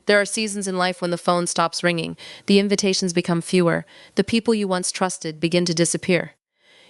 There are seasons in life when the phone stops ringing, the invitations become fewer, the people you once trusted begin to disappear.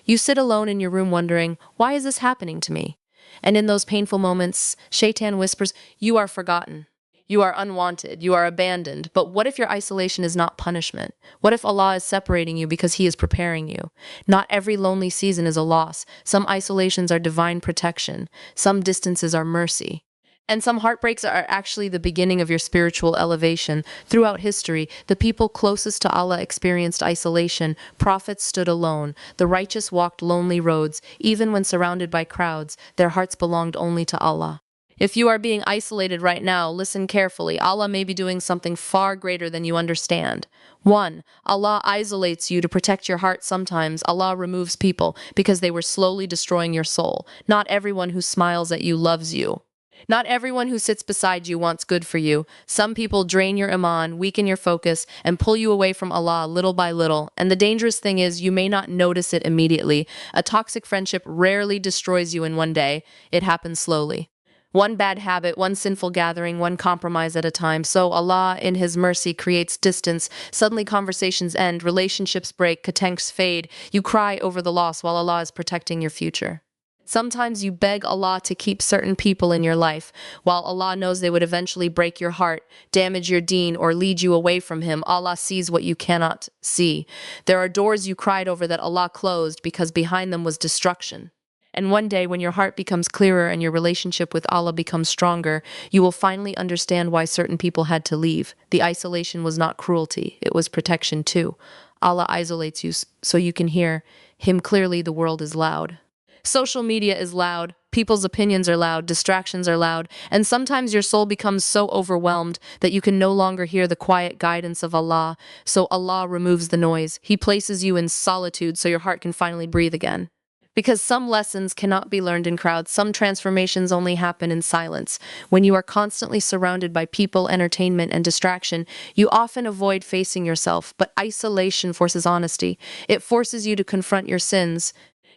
You sit alone in your room wondering, why is this happening to me? And in those painful moments, Shaitan whispers, you are forgotten. You are unwanted. You are abandoned. But what if your isolation is not punishment? What if Allah is separating you because He is preparing you? Not every lonely season is a loss. Some isolations are divine protection. Some distances are mercy. And some heartbreaks are actually the beginning of your spiritual elevation. Throughout history, the people closest to Allah experienced isolation. Prophets stood alone. The righteous walked lonely roads. Even when surrounded by crowds, their hearts belonged only to Allah. If you are being isolated right now, listen carefully. Allah may be doing something far greater than you understand. 1. Allah isolates you to protect your heart sometimes. Allah removes people because they were slowly destroying your soul. Not everyone who smiles at you loves you. Not everyone who sits beside you wants good for you. Some people drain your iman, weaken your focus, and pull you away from Allah little by little. And the dangerous thing is, you may not notice it immediately. A toxic friendship rarely destroys you in one day. It happens slowly. One bad habit, one sinful gathering, one compromise at a time. So Allah, in His mercy, creates distance. Suddenly conversations end, relationships break, contacts fade. You cry over the loss while Allah is protecting your future. Sometimes you beg Allah to keep certain people in your life, while Allah knows they would eventually break your heart, damage your deen, or lead you away from Him. Allah sees what you cannot see. There are doors you cried over that Allah closed because behind them was destruction. And one day, when your heart becomes clearer and your relationship with Allah becomes stronger, you will finally understand why certain people had to leave. The isolation was not cruelty, it was protection too. Allah isolates you so you can hear Him clearly. The world is loud. Social media is loud, people's opinions are loud, distractions are loud, and sometimes your soul becomes so overwhelmed that you can no longer hear the quiet guidance of Allah. So Allah removes the noise. He places you in solitude so your heart can finally breathe again. Because some lessons cannot be learned in crowds, some transformations only happen in silence. When you are constantly surrounded by people, entertainment, and distraction, you often avoid facing yourself, but isolation forces honesty. It forces you to confront your sins,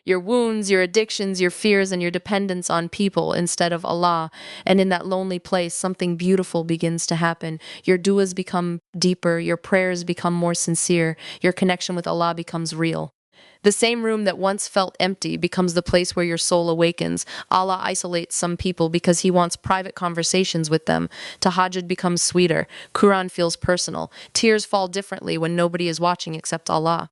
your wounds, your addictions, your fears, and your dependence on people instead of Allah. And in that lonely place, something beautiful begins to happen. Your du'as become deeper, your prayers become more sincere, your connection with Allah becomes real. The same room that once felt empty becomes the place where your soul awakens. Allah isolates some people because He wants private conversations with them. Tahajjud becomes sweeter. Quran feels personal. Tears fall differently when nobody is watching except Allah.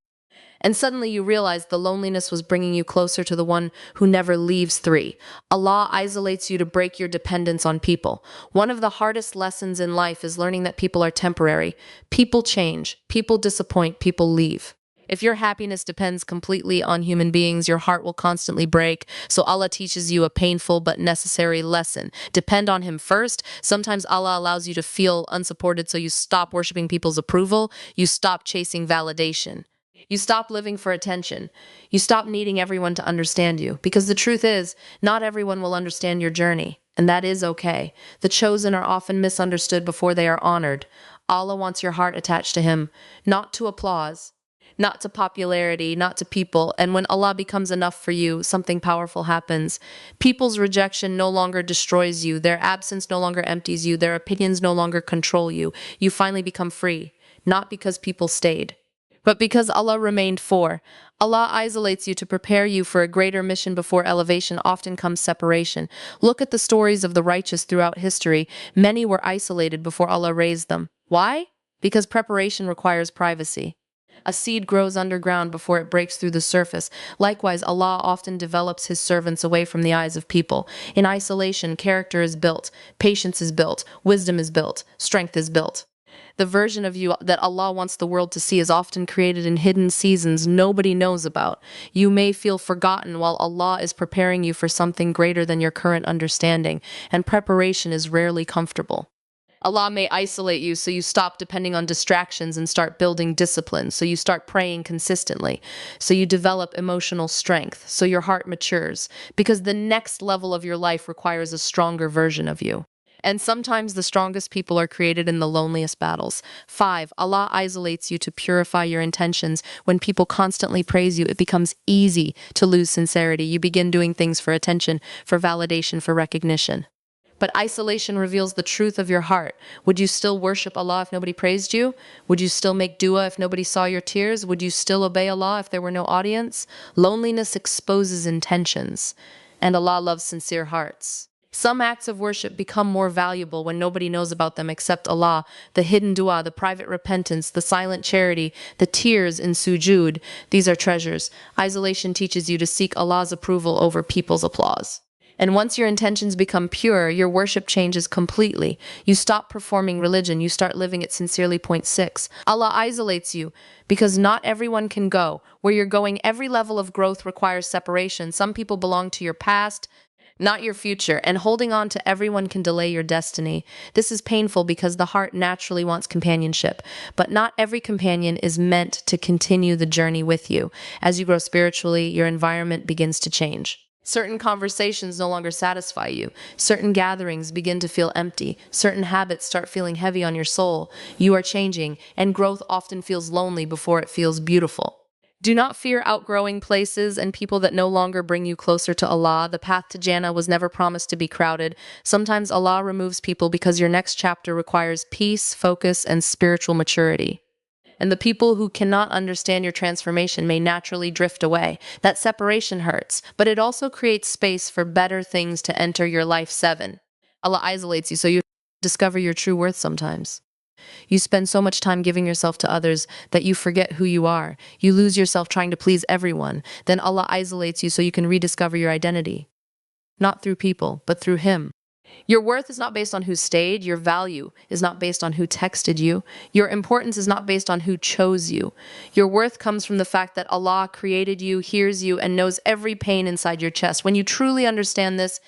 And suddenly you realize the loneliness was bringing you closer to the one who never leaves. 3. Allah isolates you to break your dependence on people. One of the hardest lessons in life is learning that people are temporary. People change. People disappoint. People leave. If your happiness depends completely on human beings, your heart will constantly break. So Allah teaches you a painful but necessary lesson. Depend on Him first. Sometimes Allah allows you to feel unsupported so you stop worshiping people's approval. You stop chasing validation. You stop living for attention. You stop needing everyone to understand you. Because the truth is, not everyone will understand your journey. And that is okay. The chosen are often misunderstood before they are honored. Allah wants your heart attached to Him, not to applause, not to popularity, not to people. And when Allah becomes enough for you, something powerful happens. People's rejection no longer destroys you. Their absence no longer empties you. Their opinions no longer control you. You finally become free, not because people stayed, but because Allah remained. 4. Allah isolates you to prepare you for a greater mission. Before elevation often comes separation. Look at the stories of the righteous throughout history. Many were isolated before Allah raised them. Why? Because preparation requires privacy. A seed grows underground before it breaks through the surface. Likewise, Allah often develops His servants away from the eyes of people. In isolation, character is built, patience is built, wisdom is built, strength is built. The version of you that Allah wants the world to see is often created in hidden seasons nobody knows about. You may feel forgotten while Allah is preparing you for something greater than your current understanding, and preparation is rarely comfortable. Allah may isolate you so you stop depending on distractions and start building discipline, so you start praying consistently, so you develop emotional strength, so your heart matures, because the next level of your life requires a stronger version of you. And sometimes the strongest people are created in the loneliest battles. 5. Allah isolates you to purify your intentions. When people constantly praise you, it becomes easy to lose sincerity. You begin doing things for attention, for validation, for recognition. But isolation reveals the truth of your heart. Would you still worship Allah if nobody praised you? Would you still make dua if nobody saw your tears? Would you still obey Allah if there were no audience? Loneliness exposes intentions, and Allah loves sincere hearts. Some acts of worship become more valuable when nobody knows about them except Allah. The hidden dua, the private repentance, the silent charity, the tears in sujud. These are treasures. Isolation teaches you to seek Allah's approval over people's applause. And once your intentions become pure, your worship changes completely. You stop performing religion, you start living it sincerely. Point 6. Allah isolates you because not everyone can go. Where you're going, every level of growth requires separation. Some people belong to your past, not your future, and holding on to everyone can delay your destiny. This is painful because the heart naturally wants companionship, but not every companion is meant to continue the journey with you. As you grow spiritually, your environment begins to change. Certain conversations no longer satisfy you. Certain gatherings begin to feel empty. Certain habits start feeling heavy on your soul. You are changing, and growth often feels lonely before it feels beautiful. Do not fear outgrowing places and people that no longer bring you closer to Allah. The path to Jannah was never promised to be crowded. Sometimes Allah removes people because your next chapter requires peace, focus, and spiritual maturity. And the people who cannot understand your transformation may naturally drift away. That separation hurts, but it also creates space for better things to enter your life. 7. Allah isolates you so you discover your true worth sometimes. You spend so much time giving yourself to others that you forget who you are. You lose yourself trying to please everyone. Then Allah isolates you so you can rediscover your identity. Not through people, but through Him. Your worth is not based on who stayed. Your value is not based on who texted you. Your importance is not based on who chose you. Your worth comes from the fact that Allah created you, hears you, and knows every pain inside your chest. When you truly understand this,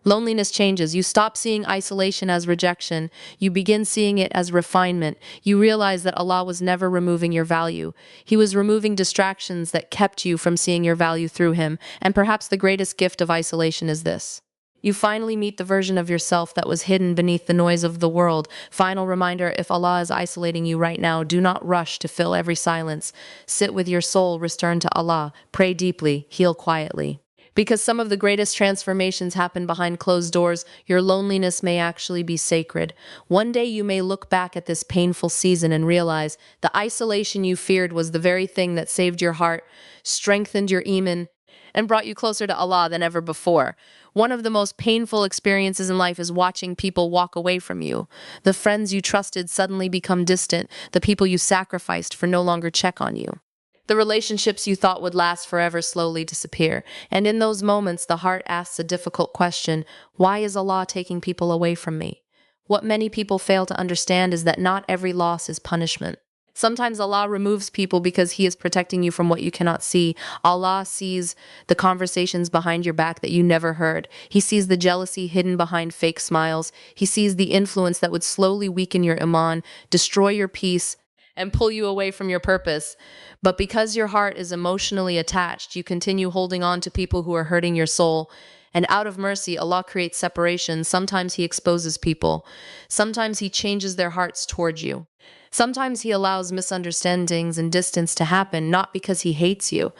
loneliness changes. You stop seeing isolation as rejection. You begin seeing it as refinement. You realize that Allah was never removing your value. He was removing distractions that kept you from seeing your value through Him. And perhaps the greatest gift of isolation is this. You finally meet the version of yourself that was hidden beneath the noise of the world. Final reminder, if Allah is isolating you right now, do not rush to fill every silence. Sit with your soul, return to Allah, pray deeply, heal quietly. Because some of the greatest transformations happen behind closed doors, your loneliness may actually be sacred. One day you may look back at this painful season and realize the isolation you feared was the very thing that saved your heart, strengthened your iman, and brought you closer to Allah than ever before. One of the most painful experiences in life is watching people walk away from you. The friends you trusted suddenly become distant. The people you sacrificed for no longer check on you. The relationships you thought would last forever slowly disappear. And in those moments, the heart asks a difficult question: why is Allah taking people away from me? What many people fail to understand is that not every loss is punishment. Sometimes Allah removes people because He is protecting you from what you cannot see. Allah sees the conversations behind your back that you never heard. He sees the jealousy hidden behind fake smiles. He sees the influence that would slowly weaken your iman, destroy your peace, and pull you away from your purpose. But because your heart is emotionally attached, you continue holding on to people who are hurting your soul. And out of mercy, Allah creates separation. Sometimes He exposes people. Sometimes He changes their hearts towards you. Sometimes He allows misunderstandings and distance to happen, not because He hates you,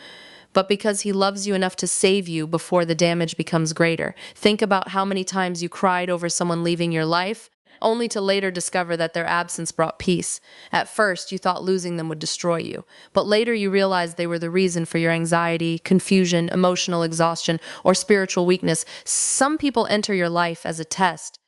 but because He loves you enough to save you before the damage becomes greater. Think about how many times you cried over someone leaving your life, only to later discover that their absence brought peace. At first, you thought losing them would destroy you, but later you realized they were the reason for your anxiety, confusion, emotional exhaustion, or spiritual weakness. Some people enter your life as a test,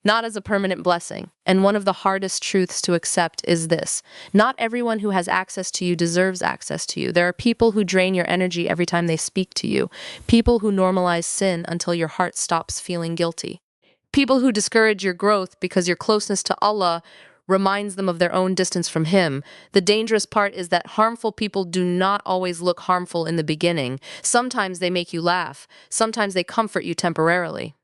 not as a permanent blessing. And one of the hardest truths to accept is this: not everyone who has access to you deserves access to you. There are people who drain your energy every time they speak to you, people who normalize sin until your heart stops feeling guilty, people who discourage your growth because your closeness to Allah reminds them of their own distance from Him. The dangerous part is that harmful people do not always look harmful in the beginning. Sometimes they make you laugh. Sometimes they comfort you temporarily.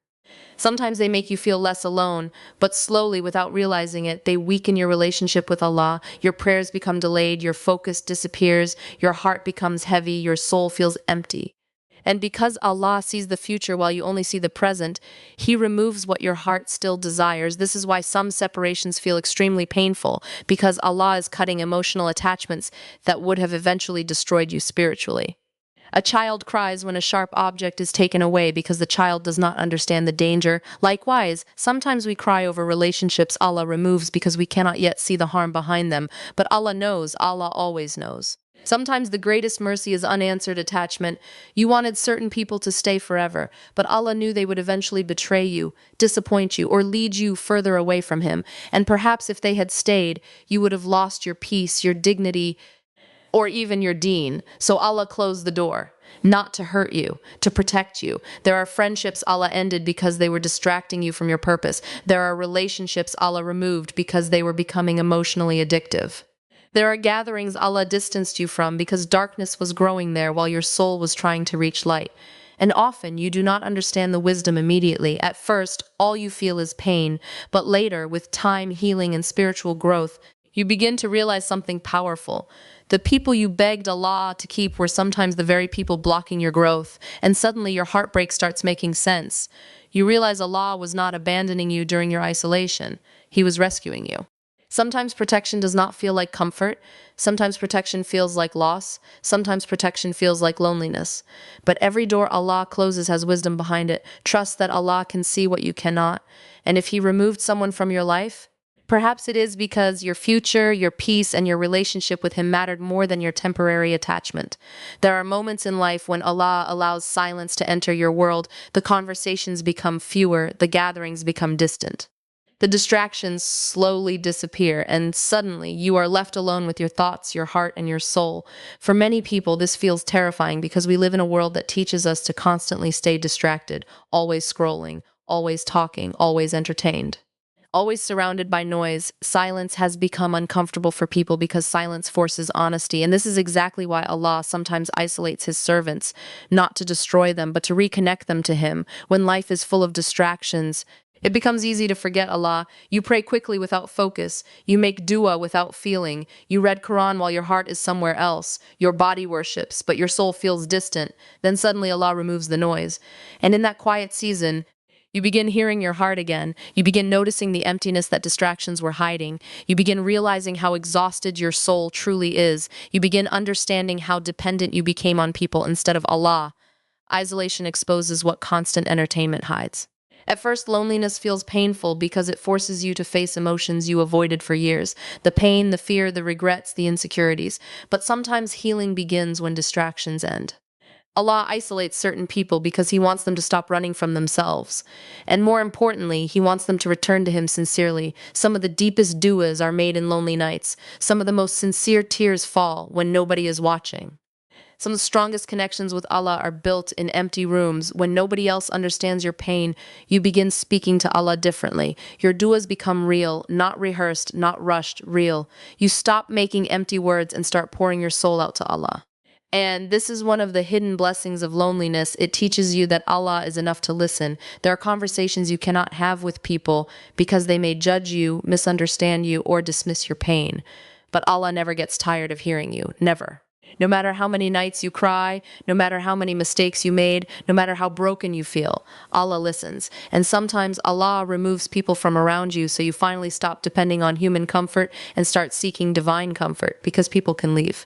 Sometimes they make you feel less alone, but slowly, without realizing it, they weaken your relationship with Allah. Your prayers become delayed, your focus disappears, your heart becomes heavy, your soul feels empty. And because Allah sees the future while you only see the present, He removes what your heart still desires. This is why some separations feel extremely painful, because Allah is cutting emotional attachments that would have eventually destroyed you spiritually. A child cries when a sharp object is taken away because the child does not understand the danger. Likewise, sometimes we cry over relationships Allah removes because we cannot yet see the harm behind them, but Allah knows, Allah always knows. Sometimes the greatest mercy is unanswered attachment. You wanted certain people to stay forever, but Allah knew they would eventually betray you, disappoint you, or lead you further away from Him. And perhaps if they had stayed, you would have lost your peace, your dignity, or even your Deen. So Allah closed the door, not to hurt you, to protect you. There are friendships Allah ended because they were distracting you from your purpose. There are relationships Allah removed because they were becoming emotionally addictive. There are gatherings Allah distanced you from because darkness was growing there while your soul was trying to reach light. And often you do not understand the wisdom immediately. At first, all you feel is pain, but later, with time, healing, and spiritual growth, you begin to realize something powerful. The people you begged Allah to keep were sometimes the very people blocking your growth, and suddenly your heartbreak starts making sense. You realize Allah was not abandoning you during your isolation, He was rescuing you. Sometimes protection does not feel like comfort. Sometimes protection feels like loss. Sometimes protection feels like loneliness. But every door Allah closes has wisdom behind it. Trust that Allah can see what you cannot. And if He removed someone from your life, perhaps it is because your future, your peace, and your relationship with Him mattered more than your temporary attachment. There are moments in life when Allah allows silence to enter your world. The conversations become fewer, the gatherings become distant. The distractions slowly disappear, and suddenly you are left alone with your thoughts, your heart, and your soul. For many people, this feels terrifying because we live in a world that teaches us to constantly stay distracted, always scrolling, always talking, always entertained. Always surrounded by noise, silence has become uncomfortable for people because silence forces honesty. And this is exactly why Allah sometimes isolates His servants, not to destroy them, but to reconnect them to Him. When life is full of distractions, it becomes easy to forget Allah. You pray quickly without focus. You make dua without feeling. You read Quran while your heart is somewhere else. Your body worships, but your soul feels distant. Then suddenly Allah removes the noise. And in that quiet season, you begin hearing your heart again. You begin noticing the emptiness that distractions were hiding. You begin realizing how exhausted your soul truly is. You begin understanding how dependent you became on people instead of Allah. Isolation exposes what constant entertainment hides. At first, loneliness feels painful because it forces you to face emotions you avoided for years. The pain, the fear, the regrets, the insecurities. But sometimes healing begins when distractions end. Allah isolates certain people because He wants them to stop running from themselves. And more importantly, He wants them to return to Him sincerely. Some of the deepest du'as are made in lonely nights. Some of the most sincere tears fall when nobody is watching. Some of the strongest connections with Allah are built in empty rooms. When nobody else understands your pain, you begin speaking to Allah differently. Your du'as become real, not rehearsed, not rushed, real. You stop making empty words and start pouring your soul out to Allah. And this is one of the hidden blessings of loneliness. It teaches you that Allah is enough to listen. There are conversations you cannot have with people because they may judge you, misunderstand you, or dismiss your pain. But Allah never gets tired of hearing you. Never. No matter how many nights you cry, no matter how many mistakes you made, no matter how broken you feel, Allah listens. And sometimes Allah removes people from around you so you finally stop depending on human comfort and start seeking divine comfort because people can leave.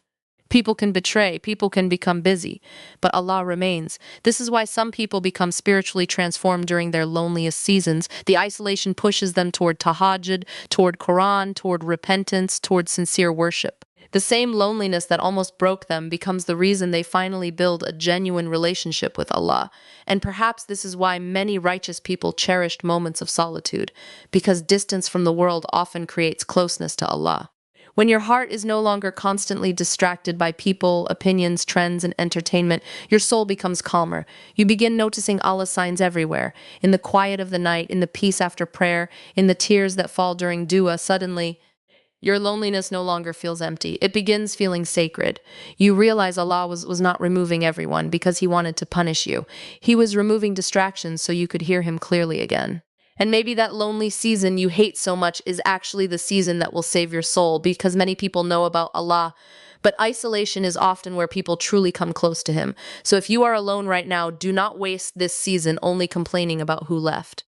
People can betray, people can become busy, but Allah remains. This is why some people become spiritually transformed during their loneliest seasons. The isolation pushes them toward tahajjud, toward Quran, toward repentance, toward sincere worship. The same loneliness that almost broke them becomes the reason they finally build a genuine relationship with Allah. And perhaps this is why many righteous people cherished moments of solitude, because distance from the world often creates closeness to Allah. When your heart is no longer constantly distracted by people, opinions, trends, and entertainment, your soul becomes calmer. You begin noticing Allah's signs everywhere. In the quiet of the night, in the peace after prayer, in the tears that fall during dua, suddenly, your loneliness no longer feels empty. It begins feeling sacred. You realize Allah was not removing everyone because He wanted to punish you. He was removing distractions so you could hear Him clearly again. And maybe that lonely season you hate so much is actually the season that will save your soul because many people know about Allah. But isolation is often where people truly come close to Him. So if you are alone right now, do not waste this season only complaining about who left.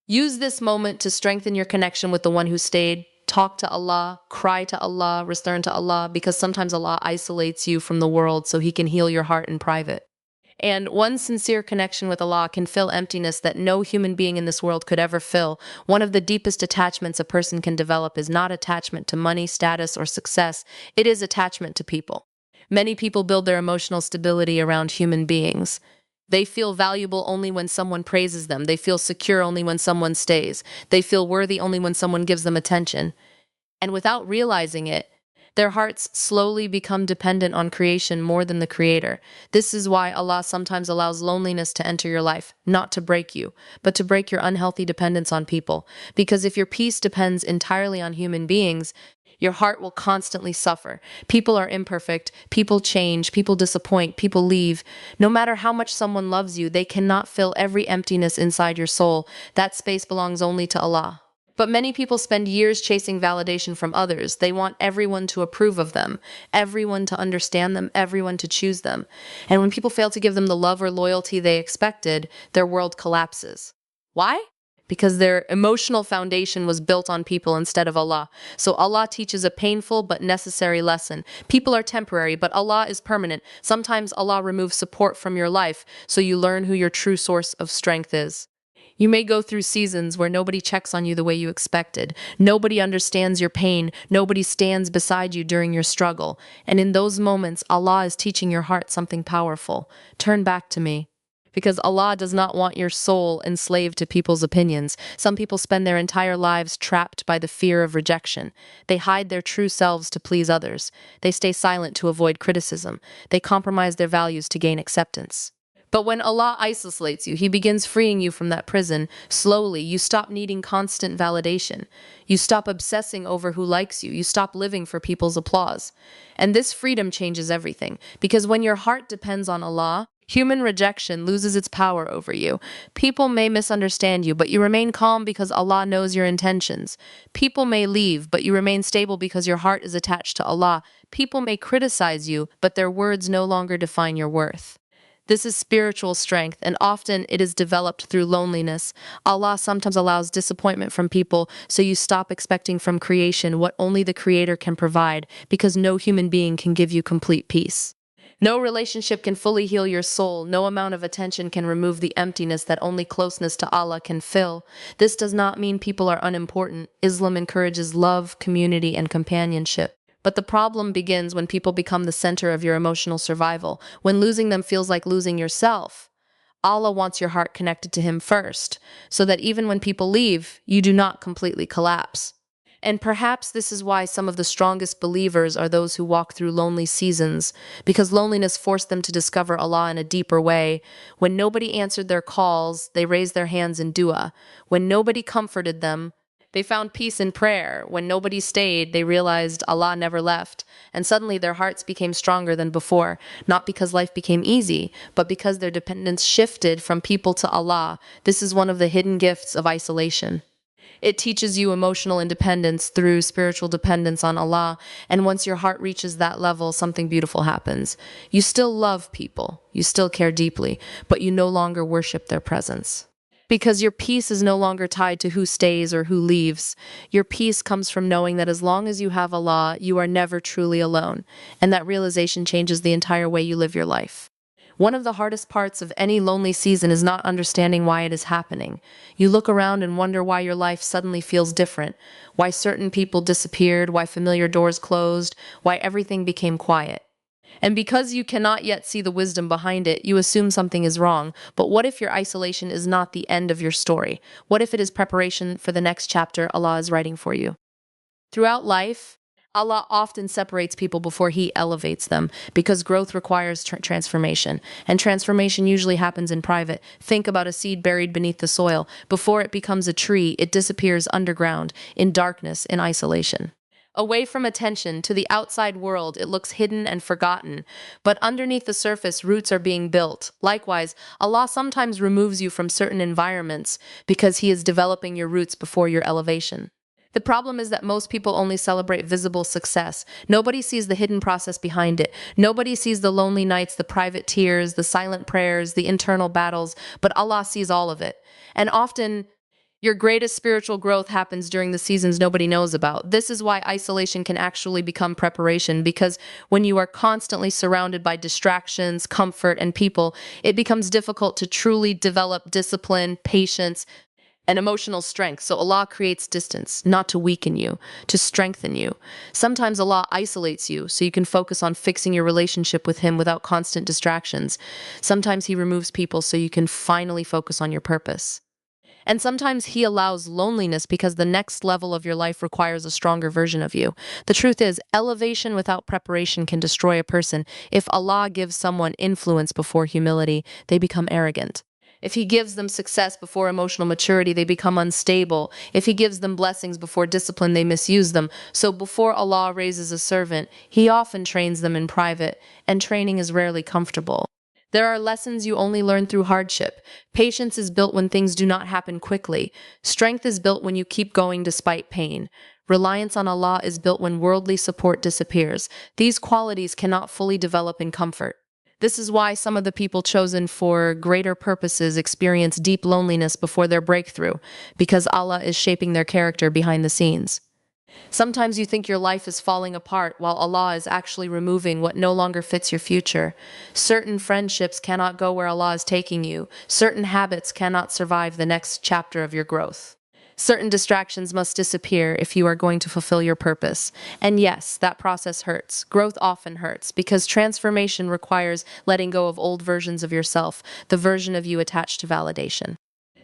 Use this moment to strengthen your connection with the one who stayed, talk to Allah, cry to Allah, return to Allah, because sometimes Allah isolates you from the world so He can heal your heart in private. And one sincere connection with Allah can fill emptiness that no human being in this world could ever fill. One of the deepest attachments a person can develop is not attachment to money, status, or success. It is attachment to people. Many people build their emotional stability around human beings. They feel valuable only when someone praises them. They feel secure only when someone stays. They feel worthy only when someone gives them attention. And without realizing it, their hearts slowly become dependent on creation more than the Creator. This is why Allah sometimes allows loneliness to enter your life, not to break you, but to break your unhealthy dependence on people. Because if your peace depends entirely on human beings, your heart will constantly suffer. People are imperfect, people change, people disappoint, people leave. No matter how much someone loves you, they cannot fill every emptiness inside your soul. That space belongs only to Allah. But many people spend years chasing validation from others. They want everyone to approve of them, everyone to understand them, everyone to choose them. And when people fail to give them the love or loyalty they expected, their world collapses. Why? Because their emotional foundation was built on people instead of Allah. So Allah teaches a painful but necessary lesson. People are temporary, but Allah is permanent. Sometimes Allah removes support from your life, so you learn who your true source of strength is. You may go through seasons where nobody checks on you the way you expected. Nobody understands your pain. Nobody stands beside you during your struggle. And in those moments, Allah is teaching your heart something powerful. Turn back to me. Because Allah does not want your soul enslaved to people's opinions. Some people spend their entire lives trapped by the fear of rejection. They hide their true selves to please others. They stay silent to avoid criticism. They compromise their values to gain acceptance. But when Allah isolates you, He begins freeing you from that prison. Slowly, you stop needing constant validation. You stop obsessing over who likes you. You stop living for people's applause. And this freedom changes everything. Because when your heart depends on Allah, human rejection loses its power over you. People may misunderstand you, but you remain calm because Allah knows your intentions. People may leave, but you remain stable because your heart is attached to Allah. People may criticize you, but their words no longer define your worth. This is spiritual strength, and often it is developed through loneliness. Allah sometimes allows disappointment from people, so you stop expecting from creation what only the Creator can provide, because no human being can give you complete peace. No relationship can fully heal your soul. No amount of attention can remove the emptiness that only closeness to Allah can fill. This does not mean people are unimportant. Islam encourages love, community, and companionship. But the problem begins when people become the center of your emotional survival, when losing them feels like losing yourself. Allah wants your heart connected to Him first, so that even when people leave, you do not completely collapse. And perhaps this is why some of the strongest believers are those who walk through lonely seasons, because loneliness forced them to discover Allah in a deeper way. When nobody answered their calls, they raised their hands in dua. When nobody comforted them, they found peace in prayer. When nobody stayed, they realized Allah never left. And suddenly their hearts became stronger than before, not because life became easy, but because their dependence shifted from people to Allah. This is one of the hidden gifts of isolation. It teaches you emotional independence through spiritual dependence on Allah. And once your heart reaches that level, something beautiful happens. You still love people, you still care deeply, but you no longer worship their presence. Because your peace is no longer tied to who stays or who leaves. Your peace comes from knowing that as long as you have Allah, you are never truly alone. And that realization changes the entire way you live your life. One of the hardest parts of any lonely season is not understanding why it is happening. You look around and wonder why your life suddenly feels different, why certain people disappeared, why familiar doors closed, why everything became quiet. And because you cannot yet see the wisdom behind it, you assume something is wrong. But what if your isolation is not the end of your story? What if it is preparation for the next chapter Allah is writing for you? Throughout life, Allah often separates people before He elevates them, because growth requires transformation, and transformation usually happens in private. Think about a seed buried beneath the soil. Before it becomes a tree, it disappears underground, in darkness, in isolation. Away from attention to the outside world, it looks hidden and forgotten, but underneath the surface, roots are being built. Likewise, Allah sometimes removes you from certain environments because He is developing your roots before your elevation. The problem is that most people only celebrate visible success. Nobody sees the hidden process behind it. Nobody sees the lonely nights, the private tears, the silent prayers, the internal battles, but Allah sees all of it. And often, Your greatest spiritual growth happens during the seasons nobody knows about. This is why isolation can actually become preparation, because when you are constantly surrounded by distractions, comfort, and people, it becomes difficult to truly develop discipline, patience, and emotional strength. So Allah creates distance, not to weaken you, to strengthen you. Sometimes Allah isolates you so you can focus on fixing your relationship with Him without constant distractions. Sometimes He removes people so you can finally focus on your purpose. And sometimes He allows loneliness because the next level of your life requires a stronger version of you. The truth is, elevation without preparation can destroy a person. If Allah gives someone influence before humility, they become arrogant. If He gives them success before emotional maturity, they become unstable. If He gives them blessings before discipline, they misuse them. So before Allah raises a servant, He often trains them in private, and training is rarely comfortable. There are lessons you only learn through hardship. Patience is built when things do not happen quickly. Strength is built when you keep going despite pain. Reliance on Allah is built when worldly support disappears. These qualities cannot fully develop in comfort. This is why some of the people chosen for greater purposes experience deep loneliness before their breakthrough, because Allah is shaping their character behind the scenes. Sometimes you think your life is falling apart while Allah is actually removing what no longer fits your future. Certain friendships cannot go where Allah is taking you. Certain habits cannot survive the next chapter of your growth. Certain distractions must disappear if you are going to fulfill your purpose. And yes, that process hurts. Growth often hurts because transformation requires letting go of old versions of yourself, the version of you attached to validation.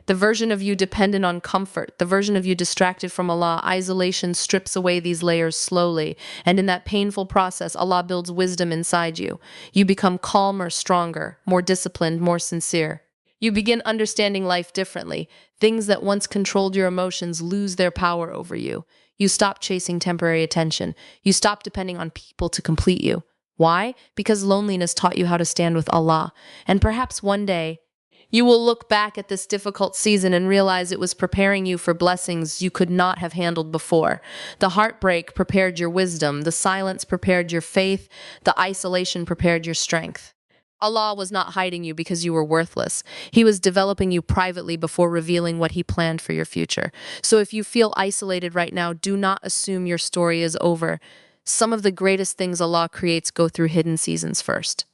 The version of you dependent on comfort, the version of you distracted from Allah. Isolation strips away these layers slowly, and in that painful process, Allah builds wisdom inside you. You become calmer, stronger, more disciplined, more sincere. You begin understanding life differently. Things that once controlled your emotions lose their power over you. You stop chasing temporary attention. You stop depending on people to complete you. Why? Because loneliness taught you how to stand with Allah. And perhaps one day, you will look back at this difficult season and realize it was preparing you for blessings you could not have handled before. The heartbreak prepared your wisdom, the silence prepared your faith, the isolation prepared your strength. Allah was not hiding you because you were worthless. He was developing you privately before revealing what He planned for your future. So if you feel isolated right now, do not assume your story is over. Some of the greatest things Allah creates go through hidden seasons first.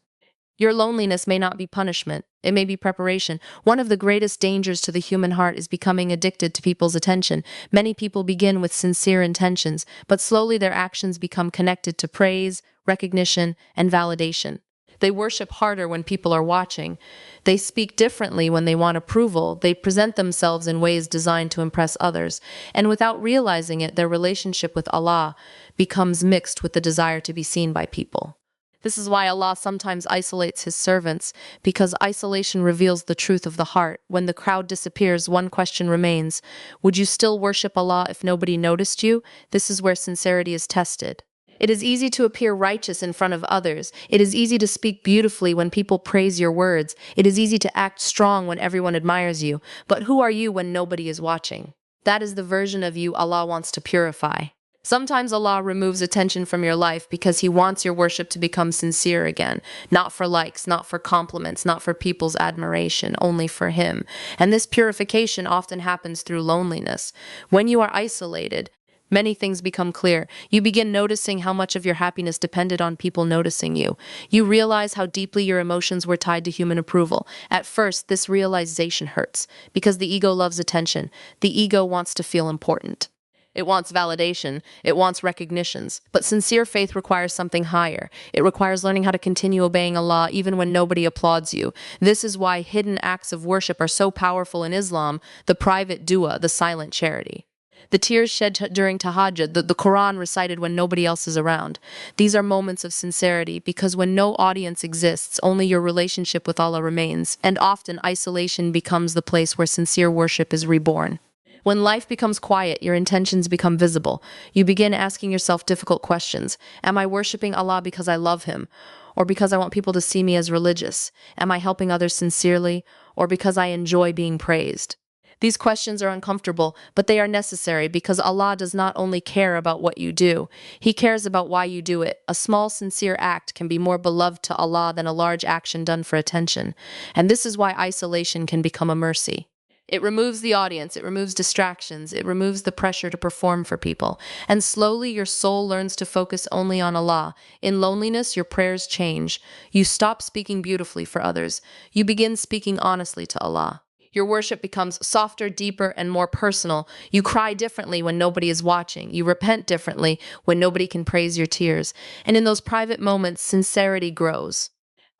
Your loneliness may not be punishment, it may be preparation. One of the greatest dangers to the human heart is becoming addicted to people's attention. Many people begin with sincere intentions, but slowly their actions become connected to praise, recognition, and validation. They worship harder when people are watching. They speak differently when they want approval. They present themselves in ways designed to impress others. And without realizing it, their relationship with Allah becomes mixed with the desire to be seen by people. This is why Allah sometimes isolates His servants, because isolation reveals the truth of the heart. When the crowd disappears, one question remains: would you still worship Allah if nobody noticed you? This is where sincerity is tested. It is easy to appear righteous in front of others. It is easy to speak beautifully when people praise your words. It is easy to act strong when everyone admires you. But who are you when nobody is watching? That is the version of you Allah wants to purify. Sometimes Allah removes attention from your life because He wants your worship to become sincere again. Not for likes, not for compliments, not for people's admiration, only for Him. And this purification often happens through loneliness. When you are isolated, many things become clear. You begin noticing how much of your happiness depended on people noticing you. You realize how deeply your emotions were tied to human approval. At first, this realization hurts because the ego loves attention. The ego wants to feel important. It wants validation. It wants recognitions. But sincere faith requires something higher. It requires learning how to continue obeying Allah even when nobody applauds you. This is why hidden acts of worship are so powerful in Islam: the private dua, the silent charity. The tears shed during tahajjud, the Quran recited when nobody else is around. These are moments of sincerity because when no audience exists, only your relationship with Allah remains, and often isolation becomes the place where sincere worship is reborn. When life becomes quiet, your intentions become visible. You begin asking yourself difficult questions. Am I worshiping Allah because I love Him, or because I want people to see me as religious? Am I helping others sincerely, or because I enjoy being praised? These questions are uncomfortable, but they are necessary because Allah does not only care about what you do, He cares about why you do it. A small, sincere act can be more beloved to Allah than a large action done for attention. And this is why isolation can become a mercy. It removes the audience, it removes distractions, it removes the pressure to perform for people. And slowly your soul learns to focus only on Allah. In loneliness, your prayers change. You stop speaking beautifully for others. You begin speaking honestly to Allah. Your worship becomes softer, deeper, and more personal. You cry differently when nobody is watching. You repent differently when nobody can praise your tears. And in those private moments, sincerity grows.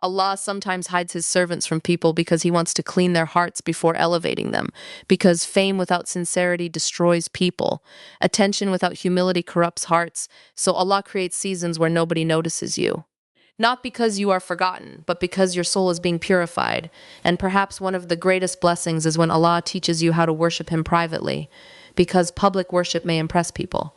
Allah sometimes hides his servants from people because he wants to clean their hearts before elevating them, because fame without sincerity destroys people. Attention without humility corrupts hearts, so Allah creates seasons where nobody notices you. Not because you are forgotten, but because your soul is being purified. And perhaps one of the greatest blessings is when Allah teaches you how to worship him privately, because public worship may impress people,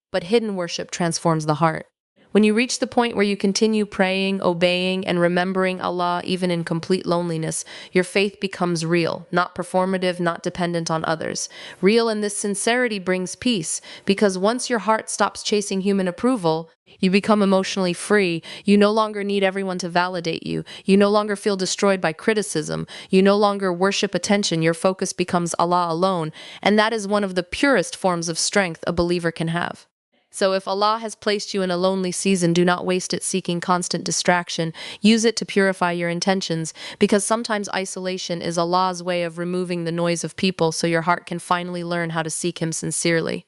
but hidden worship transforms the heart. When you reach the point where you continue praying, obeying, and remembering Allah even in complete loneliness, your faith becomes real, not performative, not dependent on others. Real, and this sincerity brings peace, because once your heart stops chasing human approval, you become emotionally free. You no longer need everyone to validate you. You no longer feel destroyed by criticism. You no longer worship attention. Your focus becomes Allah alone, and that is one of the purest forms of strength a believer can have. So if Allah has placed you in a lonely season, do not waste it seeking constant distraction. Use it to purify your intentions, because sometimes isolation is Allah's way of removing the noise of people so your heart can finally learn how to seek him sincerely.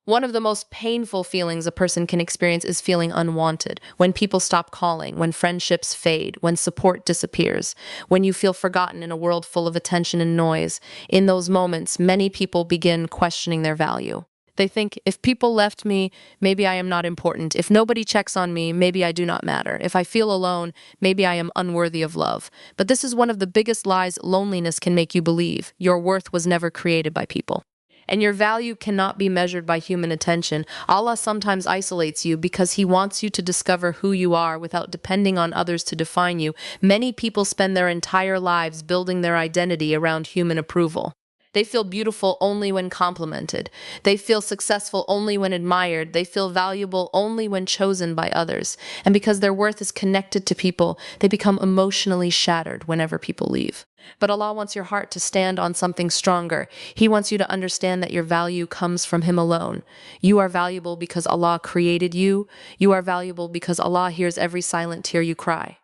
One of the most painful feelings a person can experience is feeling unwanted. When people stop calling, when friendships fade, when support disappears, when you feel forgotten in a world full of attention and noise. In those moments, many people begin questioning their value. They think, if people left me, maybe I am not important. If nobody checks on me, maybe I do not matter. If I feel alone, maybe I am unworthy of love. But this is one of the biggest lies loneliness can make you believe. Your worth was never created by people. And your value cannot be measured by human attention. Allah sometimes isolates you because he wants you to discover who you are without depending on others to define you. Many people spend their entire lives building their identity around human approval. They feel beautiful only when complimented. They feel successful only when admired. They feel valuable only when chosen by others. And because their worth is connected to people, they become emotionally shattered whenever people leave. But Allah wants your heart to stand on something stronger. He wants you to understand that your value comes from him alone. You are valuable because Allah created you. You are valuable because Allah hears every silent tear you cry.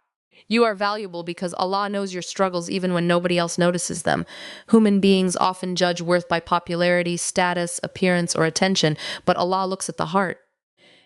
You are valuable because Allah knows your struggles even when nobody else notices them. Human beings often judge worth by popularity, status, appearance, or attention, but Allah looks at the heart.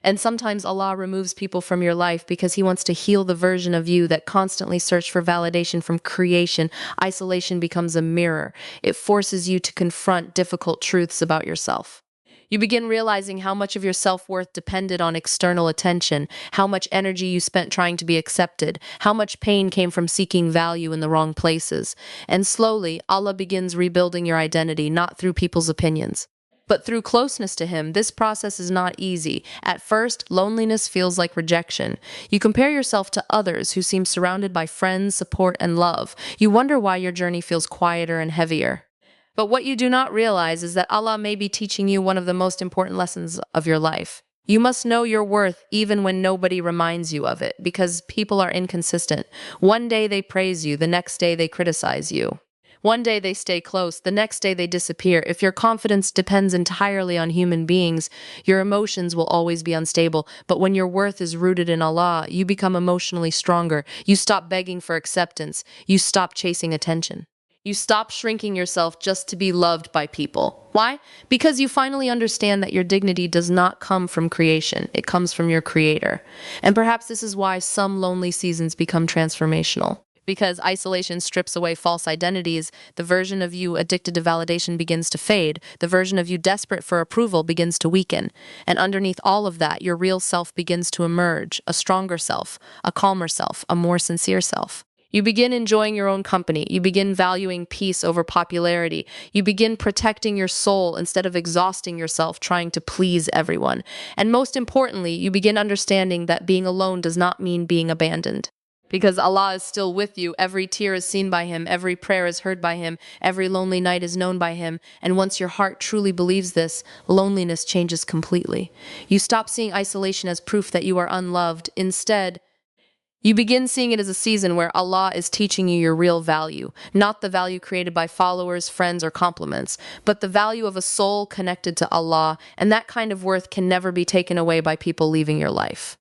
And sometimes Allah removes people from your life because he wants to heal the version of you that constantly searched for validation from creation. Isolation becomes a mirror. It forces you to confront difficult truths about yourself. You begin realizing how much of your self-worth depended on external attention, how much energy you spent trying to be accepted, how much pain came from seeking value in the wrong places. And slowly, Allah begins rebuilding your identity, not through people's opinions, but through closeness to him. This process is not easy. At first, loneliness feels like rejection. You compare yourself to others who seem surrounded by friends, support, and love. You wonder why your journey feels quieter and heavier. But what you do not realize is that Allah may be teaching you one of the most important lessons of your life. You must know your worth even when nobody reminds you of it, because people are inconsistent. One day they praise you, the next day they criticize you. One day they stay close, the next day they disappear. If your confidence depends entirely on human beings, your emotions will always be unstable. But when your worth is rooted in Allah, you become emotionally stronger. You stop begging for acceptance. You stop chasing attention. You stop shrinking yourself just to be loved by people. Why? Because you finally understand that your dignity does not come from creation. It comes from your Creator. And perhaps this is why some lonely seasons become transformational. Because isolation strips away false identities, the version of you addicted to validation begins to fade. The version of you desperate for approval begins to weaken. And underneath all of that, your real self begins to emerge, a stronger self, a calmer self, a more sincere self. You begin enjoying your own company. You begin valuing peace over popularity. You begin protecting your soul instead of exhausting yourself trying to please everyone. And most importantly, you begin understanding that being alone does not mean being abandoned. Because Allah is still with you. Every tear is seen by him. Every prayer is heard by him. Every lonely night is known by him. And once your heart truly believes this, loneliness changes completely. You stop seeing isolation as proof that you are unloved. Instead, You begin seeing it as a season where Allah is teaching you your real value, not the value created by followers, friends, or compliments, but the value of a soul connected to Allah, and that kind of worth can never be taken away by people leaving your life.